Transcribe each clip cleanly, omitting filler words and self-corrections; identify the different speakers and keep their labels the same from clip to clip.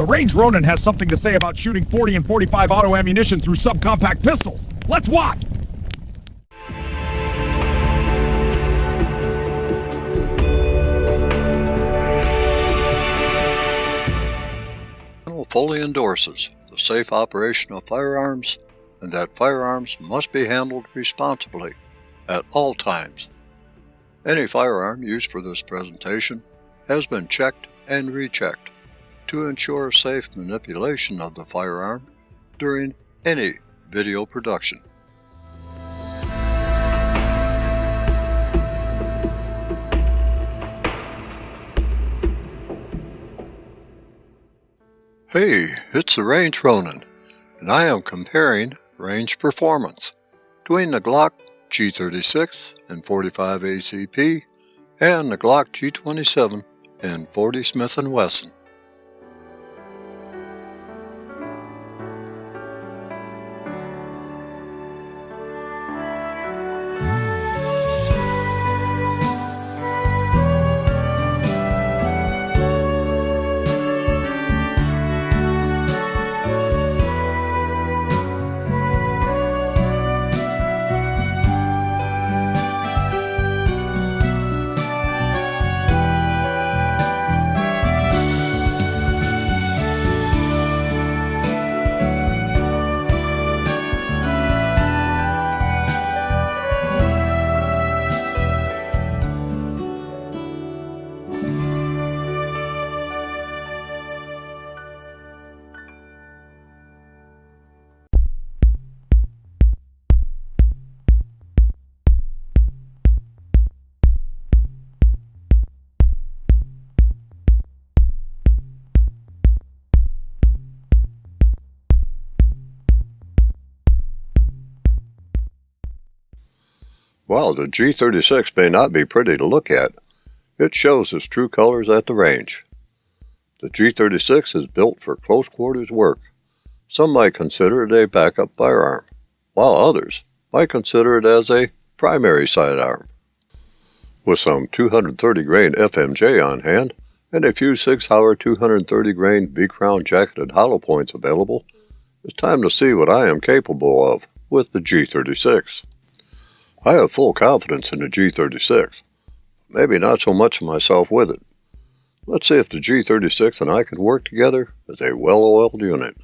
Speaker 1: The Range Ronin has something to say about shooting 40 and 45 auto ammunition through subcompact pistols. Let's watch!
Speaker 2: Fully endorses the safe operation of firearms and that firearms must be handled responsibly at all times. Any firearm used for this presentation has been checked and rechecked to ensure safe manipulation of the firearm during any video production. Hey, it's the Range Ronin, and I am comparing range performance between the Glock G36 and 45 ACP and the Glock G27 and 40 Smith Wesson. While the G36 may not be pretty to look at, it shows its true colors at the range. The G36 is built for close quarters work. Some might consider it a backup firearm, while others might consider it as a primary sidearm. With some 230 grain FMJ on hand and a few 6-hour 230 grain V-Crown jacketed hollow points available, it's time to see what I am capable of with the G36. I have full confidence in the G36, maybe not so much of myself with it. Let's see if the G36 and I could work together as a well-oiled unit.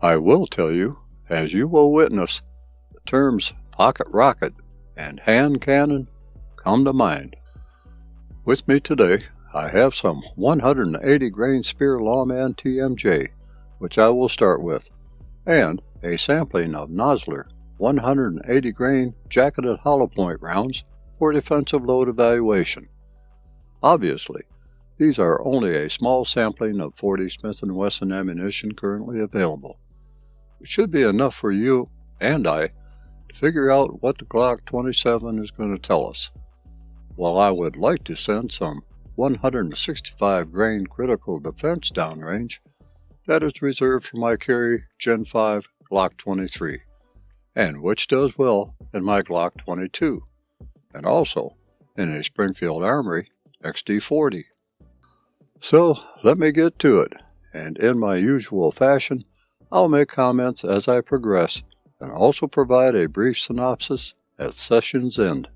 Speaker 2: I will tell you, as you will witness, the terms pocket rocket and hand cannon come to mind. With me today, I have some 180 grain Spear Lawman TMJ, which I will start with, and a sampling of Nosler 180 grain jacketed hollow point rounds for defensive load evaluation. Obviously, these are only a small sampling of 40 Smith & Wesson ammunition currently available. It should be enough for you and I to figure out what the Glock 27 is going to tell us. While I would like to send some 165 grain critical defense downrange, that is reserved for my carry Gen 5 Glock 23, and which does well in my Glock 22, and also in a Springfield Armory XD40. So let me get to it, and in my usual fashion, I'll make comments as I progress, and also provide a brief synopsis at session's end.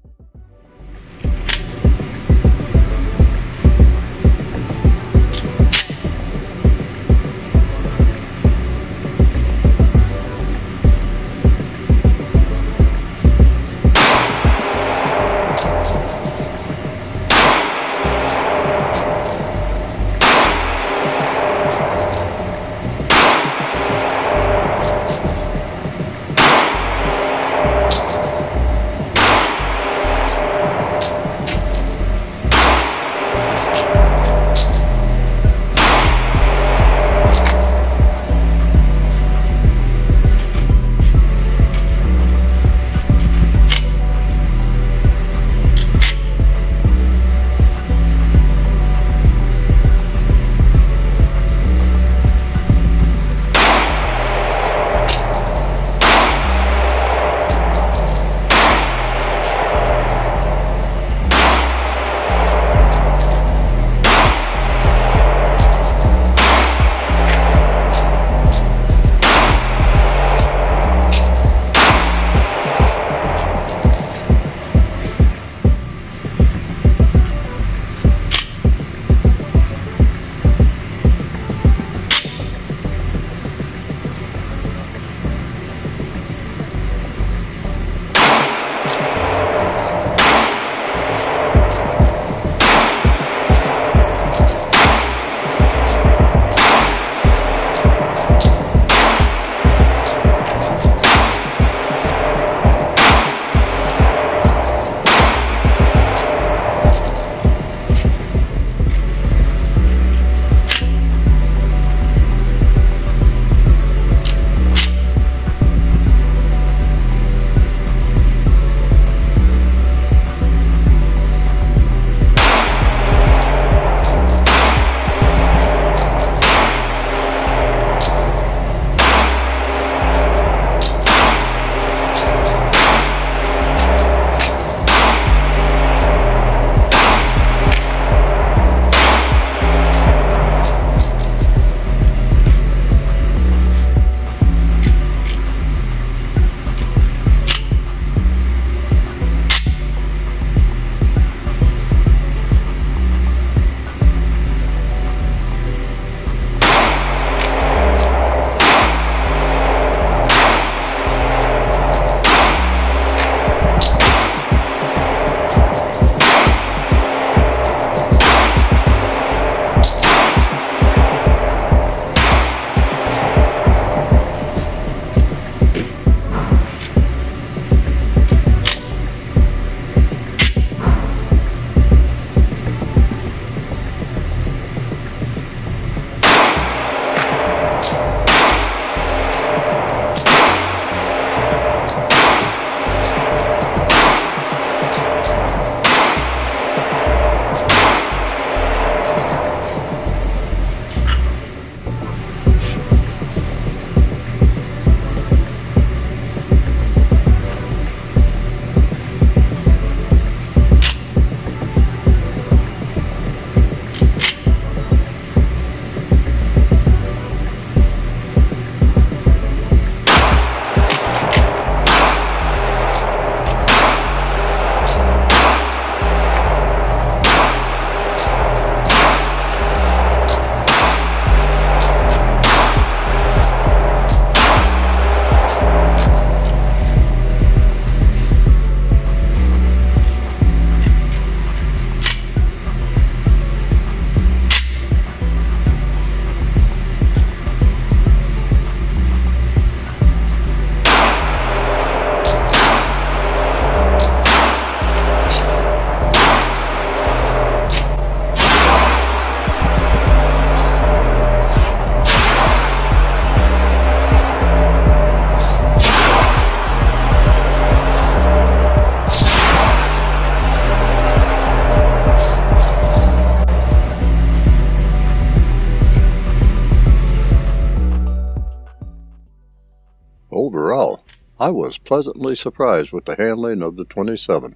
Speaker 2: I was pleasantly surprised with the handling of the 27.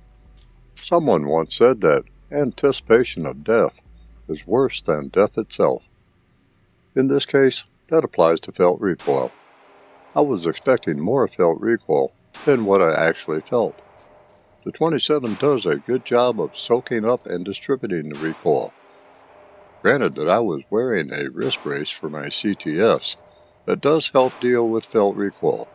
Speaker 2: Someone once said that anticipation of death is worse than death itself. In this case, that applies to felt recoil. I was expecting more felt recoil than what I actually felt. The 27 does a good job of soaking up and distributing the recoil. Granted that I was wearing a wrist brace for my CTS that does help deal with felt recoil,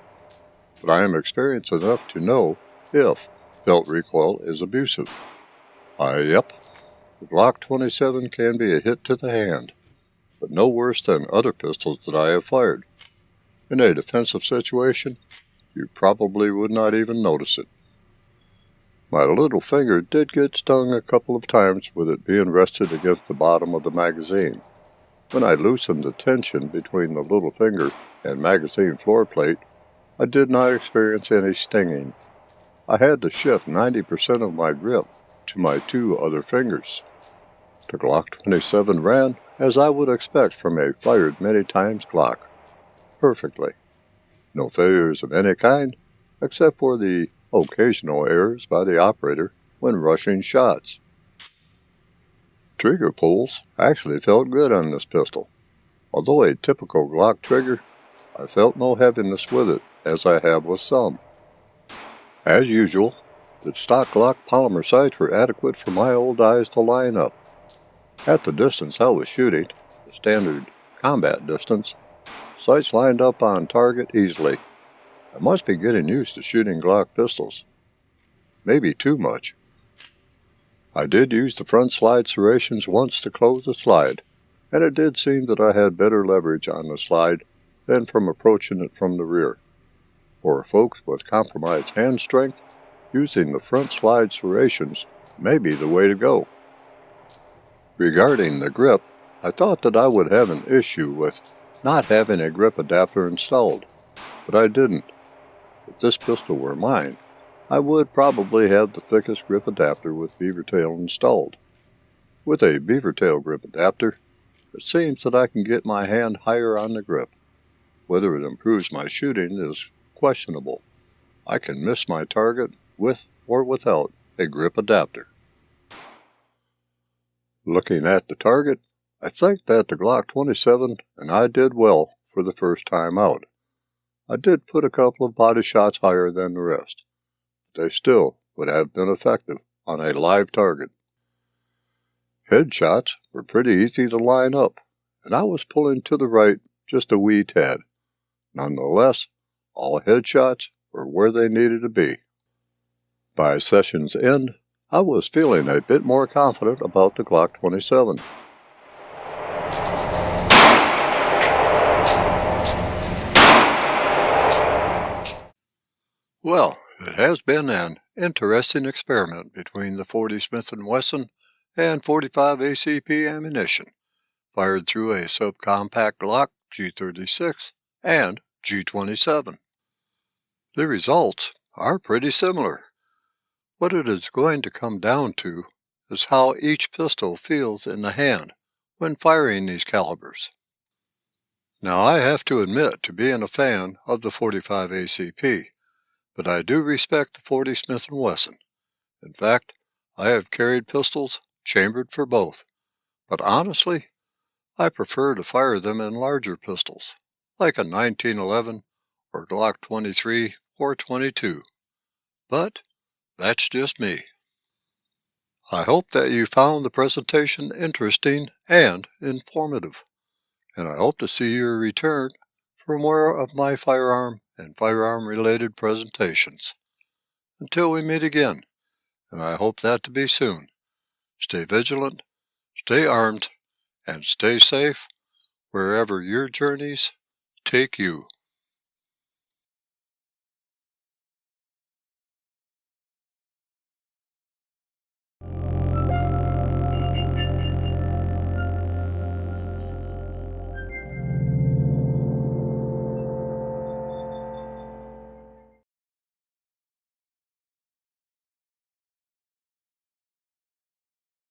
Speaker 2: but I am experienced enough to know if felt recoil is abusive. Yep, the Glock 27 can be a hit to the hand, but no worse than other pistols that I have fired. In a defensive situation, you probably would not even notice it. My little finger did get stung a couple of times with it being rested against the bottom of the magazine. When I loosened the tension between the little finger and magazine floor plate, I did not experience any stinging. I had to shift 90% of my grip to my two other fingers. The Glock 27 ran as I would expect from a fired many times Glock. Perfectly. No failures of any kind, except for the occasional errors by the operator when rushing shots. Trigger pulls actually felt good on this pistol. Although a typical Glock trigger, I felt no heaviness with it as I have with some. As usual, the stock Glock polymer sights were adequate for my old eyes to line up. At the distance I was shooting, the standard combat distance, sights lined up on target easily. I must be getting used to shooting Glock pistols. Maybe too much. I did use the front slide serrations once to close the slide, and it did seem that I had better leverage on the slide than from approaching it from the rear. For folks with compromised hand strength, using the front slide serrations may be the way to go. Regarding the grip, I thought that I would have an issue with not having a grip adapter installed, but I didn't. If this pistol were mine, I would probably have the thickest grip adapter with beaver tail installed. With a beaver tail grip adapter, it seems that I can get my hand higher on the grip. Whether it improves my shooting is questionable. I can miss my target with or without a grip adapter. Looking at the target, I think that the Glock 27 and I did well for the first time out. I did put a couple of body shots higher than the rest, but they still would have been effective on a live target. Headshots were pretty easy to line up, and I was pulling to the right just a wee tad. Nonetheless, all headshots were where they needed to be. By session's end, I was feeling a bit more confident about the Glock 27. Well, it has been an interesting experiment between the 40 Smith Wesson and 45 ACP ammunition, fired through a subcompact Glock G36 and G27. The results are pretty similar. What it is going to come down to is how each pistol feels in the hand when firing these calibers. Now, I have to admit to being a fan of the 45 ACP, but I do respect the 40 Smith & Wesson. In fact, I have carried pistols chambered for both, but honestly, I prefer to fire them in larger pistols, like a 1911 or Glock 23 or 22. But that's just me. I hope that you found the presentation interesting and informative, and I hope to see your return for more of my firearm and firearm-related presentations. Until we meet again, and I hope that to be soon, stay vigilant, stay armed, and stay safe wherever your journeys take you.